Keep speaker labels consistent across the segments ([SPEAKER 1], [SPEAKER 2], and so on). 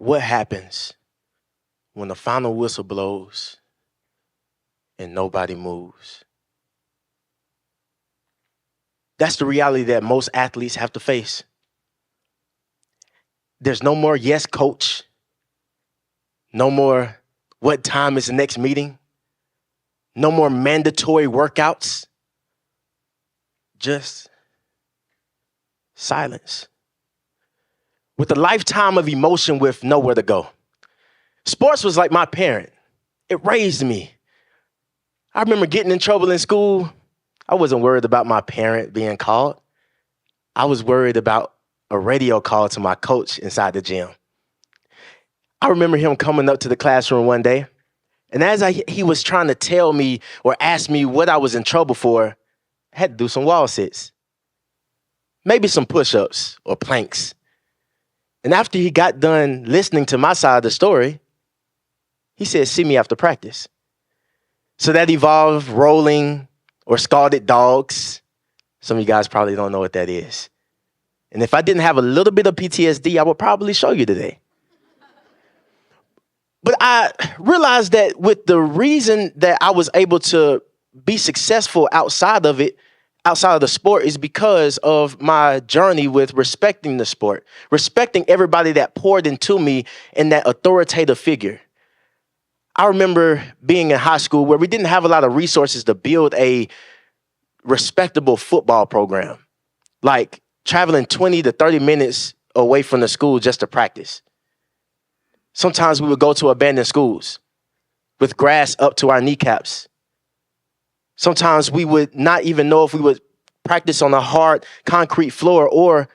[SPEAKER 1] what happens when the final whistle blows and nobody moves? That's the reality that most athletes have to face. There's no more yes, coach. No more what time is the next meeting. No more mandatory workouts. Just silence. With a lifetime of emotion with nowhere to go. Sports was like my parent. It raised me. I remember getting in trouble in school. I wasn't worried about my parent being called. I was worried about a radio call to my coach inside the gym. I remember him coming up to the classroom one day, and as he was trying to tell me or ask me what I was in trouble for, I had to do some wall sits, maybe some push-ups or planks. And after he got done listening to my side of the story, he said, "See me after practice." So that evolved rolling or scalded dogs. Some of you guys probably don't know what that is. And if I didn't have a little bit of PTSD, I would probably show you today. But I realized that with the reason that I was able to be successful outside of the sport, is because of my journey with respecting the sport, respecting everybody that poured into me and that authoritative figure. I remember being in high school where we didn't have a lot of resources to build a respectable football program, like traveling 20 to 30 minutes away from the school just to practice. Sometimes we would go to abandoned schools with grass up to our kneecaps. Sometimes we would not even know if we would practice on a hard concrete floor or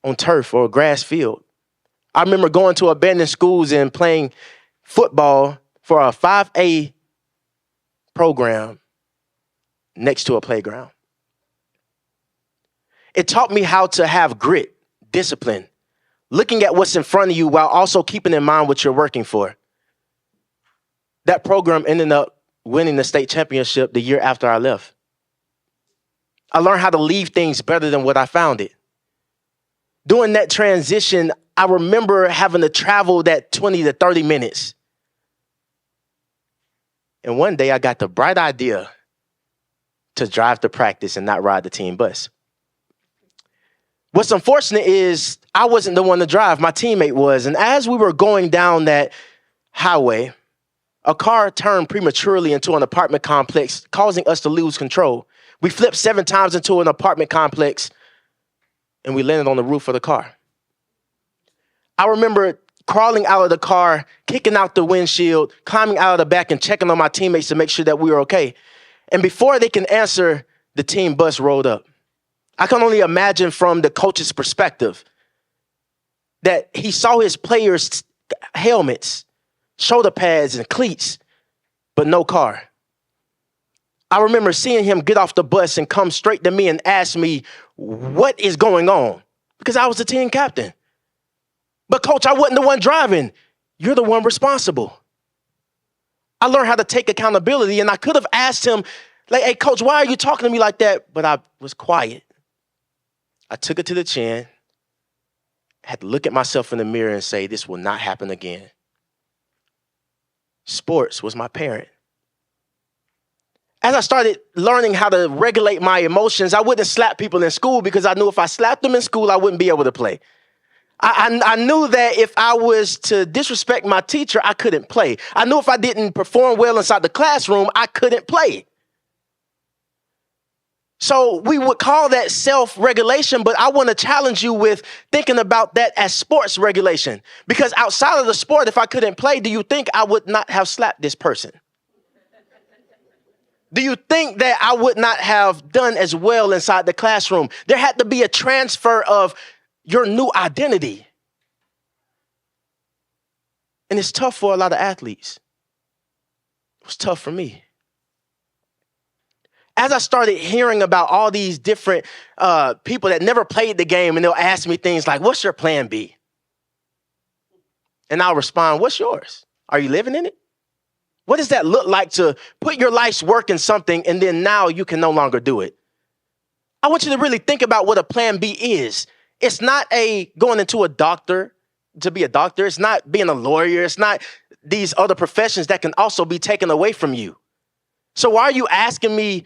[SPEAKER 1] on turf or a grass field. I remember going to abandoned schools and playing football for a 5A program next to a playground. It taught me how to have grit, discipline, looking at what's in front of you while also keeping in mind what you're working for. That program ended up winning the state championship the year after I left. I learned how to leave things better than what I found it. During that transition, I remember having to travel that 20 to 30 minutes. And one day I got the bright idea to drive to practice and not ride the team bus. What's unfortunate is I wasn't the one to drive. My teammate was. And as we were going down that highway, a car turned prematurely into an apartment complex, causing us to lose control. We flipped 7 times into an apartment complex, and we landed on the roof of the car. I remember crawling out of the car, kicking out the windshield, climbing out of the back, and checking on my teammates to make sure that we were okay. And before they can answer, the team bus rolled up. I can only imagine from the coach's perspective that he saw his players' helmets, shoulder pads, and cleats, but no car. I remember seeing him get off the bus and come straight to me and ask me, "What is going on?" Because I was the team captain. "But coach, I wasn't the one driving." "You're the one responsible." I learned how to take accountability, and I could have asked him, like, "Hey, coach, why are you talking to me like that?" But I was quiet. I took it to the chin, had to look at myself in the mirror and say, this will not happen again. Sports was my parent. As I started learning how to regulate my emotions, I wouldn't slap people in school because I knew if I slapped them in school, I wouldn't be able to play. I knew that if I was to disrespect my teacher, I couldn't play. I knew if I didn't perform well inside the classroom, I couldn't play. So we would call that self-regulation, but I want to challenge you with thinking about that as sports regulation. Because outside of the sport, if I couldn't play, do you think I would not have slapped this person? Do you think that I would not have done as well inside the classroom? There had to be a transfer of your new identity. And it's tough for a lot of athletes. It was tough for me. As I started hearing about all these different people that never played the game, and they'll ask me things like, what's your plan B? And I'll respond, what's yours? Are you living in it? What does that look like to put your life's work in something and then now you can no longer do it? I want you to really think about what a plan B is. It's not a going into a doctor to be a doctor. It's not being a lawyer. It's not these other professions that can also be taken away from you. So why are you asking me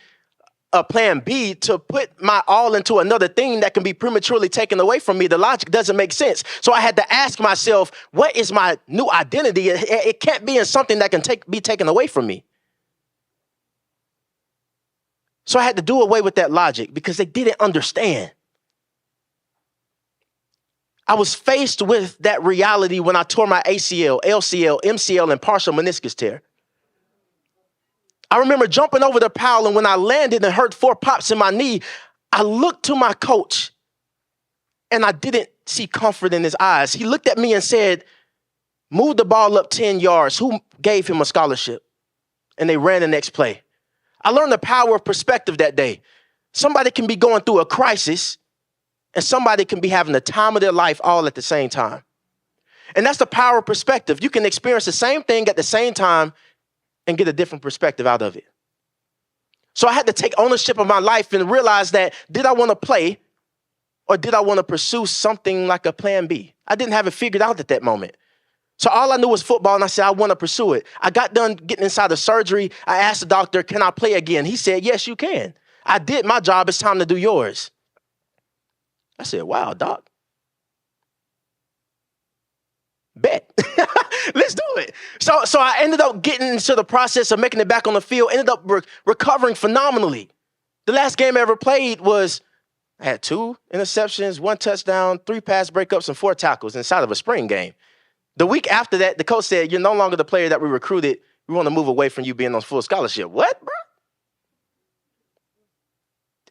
[SPEAKER 1] a plan B to put my all into another thing that can be prematurely taken away from me? The logic doesn't make sense. So I had to ask myself, what is my new identity? It can't be in something that can be taken away from me. So I had to do away with that logic because they didn't understand. I was faced with that reality when I tore my ACL, LCL, MCL, and partial meniscus tear. I remember jumping over the pile, and when I landed and heard 4 pops in my knee, I looked to my coach, and I didn't see comfort in his eyes. He looked at me and said, move the ball up 10 yards. Who gave him a scholarship? And they ran the next play. I learned the power of perspective that day. Somebody can be going through a crisis, and somebody can be having the time of their life all at the same time. And that's the power of perspective. You can experience the same thing at the same time and get a different perspective out of it. So I had to take ownership of my life and realize that, did I want to play or did I want to pursue something like a plan B? I didn't have it figured out at that moment. So all I knew was football, and I said, I want to pursue it. I got done getting inside the surgery. I asked the doctor, can I play again? He said, yes, you can. I did my job. It's time to do yours. I said, wow, doc. Bet. Let's do it. So I ended up getting into the process of making it back on the field, ended up recovering phenomenally. The last game I ever played was, I had 2 interceptions, 1 touchdown, 3 pass breakups, and 4 tackles inside of a spring game. The week after that, the coach said, you're no longer the player that we recruited. We want to move away from you being on full scholarship. What, bro?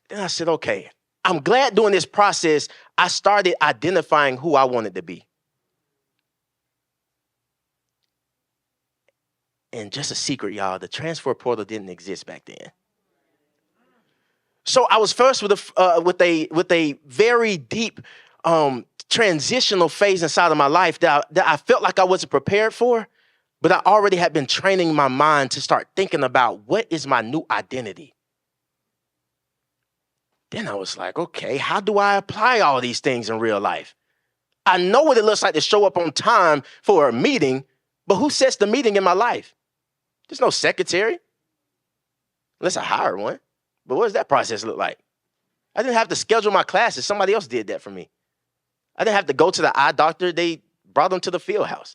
[SPEAKER 1] Then I said, okay, I'm glad during this process, I started identifying who I wanted to be. And just a secret, y'all, the transfer portal didn't exist back then. So I was first with a very deep transitional phase inside of my life that I felt like I wasn't prepared for, but I already had been training my mind to start thinking about, what is my new identity? Then I was like, okay, how do I apply all these things in real life? I know what it looks like to show up on time for a meeting, but who sets the meeting in my life? There's no secretary, unless I hire one. But what does that process look like? I didn't have to schedule my classes. Somebody else did that for me. I didn't have to go to the eye doctor. They brought them to the field house.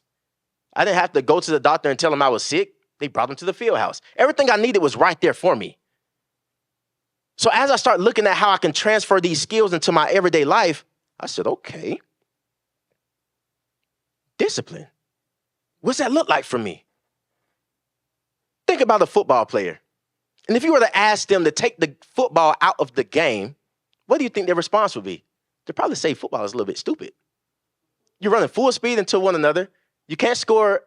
[SPEAKER 1] I didn't have to go to the doctor and tell them I was sick. They brought them to the field house. Everything I needed was right there for me. So as I start looking at how I can transfer these skills into my everyday life, I said, okay, discipline. What's that look like for me? Think about a football player. And if you were to ask them to take the football out of the game, what do you think their response would be? They'd probably say football is a little bit stupid. You're running full speed into one another. You can't score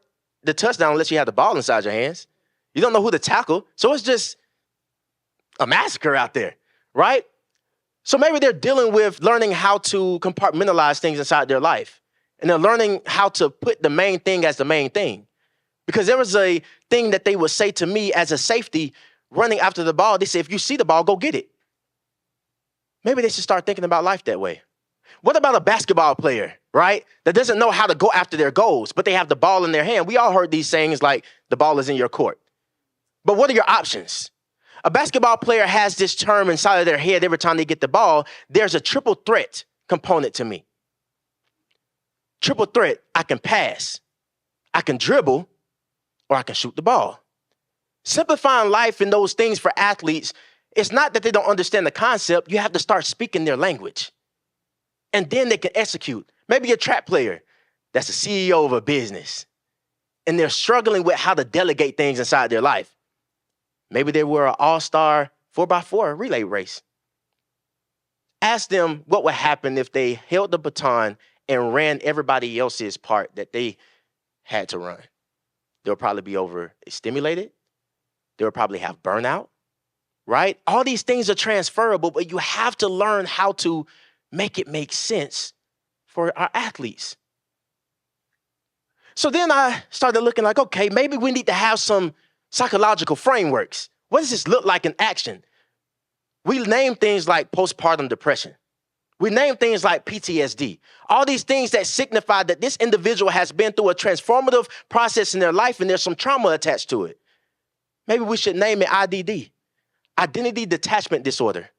[SPEAKER 1] the touchdown unless you have the ball inside your hands. You don't know who to tackle. So it's just a massacre out there, right? So maybe they're dealing with learning how to compartmentalize things inside their life. And they're learning how to put the main thing as the main thing. Because there was a thing that they would say to me as a safety running after the ball. They say, if you see the ball, go get it. Maybe they should start thinking about life that way. What about a basketball player, right, that doesn't know how to go after their goals, but they have the ball in their hand? We all heard these sayings like, the ball is in your court. But what are your options? A basketball player has this term inside of their head every time they get the ball. There's a triple threat component to me. Triple threat, I can pass, I can dribble, or I can shoot the ball. Simplifying life in those things for athletes, it's not that they don't understand the concept. You have to start speaking their language. And then they can execute. Maybe a track player that's a CEO of a business, and they're struggling with how to delegate things inside their life. Maybe they were an all-star 4x4 relay race. Ask them what would happen if they held the baton and ran everybody else's part that they had to run. They'll probably be overstimulated. They'll probably have burnout, right? All these things are transferable, but you have to learn how to make it make sense for our athletes. So then I started looking like, okay, maybe we need to have some psychological frameworks. What does this look like in action? We name things like postpartum depression. We name things like PTSD. All these things that signify that this individual has been through a transformative process in their life and there's some trauma attached to it. Maybe we should name it IDD, identity detachment disorder,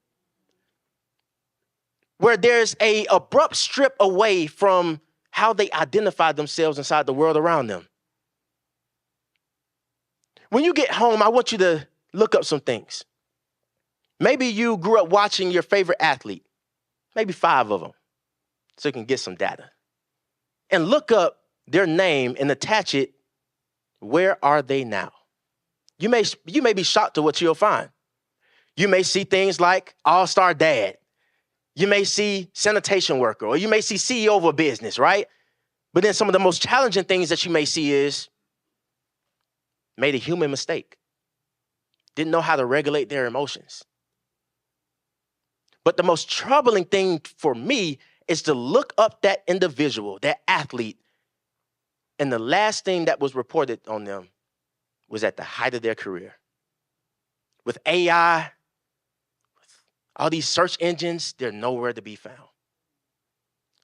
[SPEAKER 1] where there's a abrupt strip away from how they identify themselves inside the world around them. When you get home, I want you to look up some things. Maybe you grew up watching your favorite athlete, maybe 5 of them, so you can get some data. And look up their name and attach it. Where are they now? You may be shocked to what you'll find. You may see things like all-star dad. You may see sanitation worker, or you may see CEO of a business, right? But then some of the most challenging things that you may see is made a human mistake. Didn't know how to regulate their emotions. But the most troubling thing for me is to look up that individual, that athlete, and the last thing that was reported on them was at the height of their career. With AI, with all these search engines, they're nowhere to be found.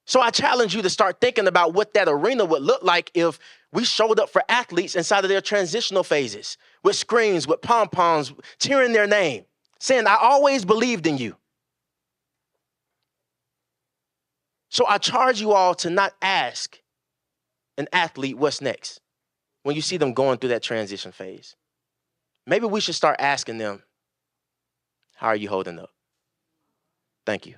[SPEAKER 1] So I challenge you to start thinking about what that arena would look like if we showed up for athletes inside of their transitional phases, with screens, with pom-poms, cheering their name, saying, I always believed in you. So I charge you all to not ask an athlete what's next when you see them going through that transition phase. Maybe we should start asking them, how are you holding up? Thank you.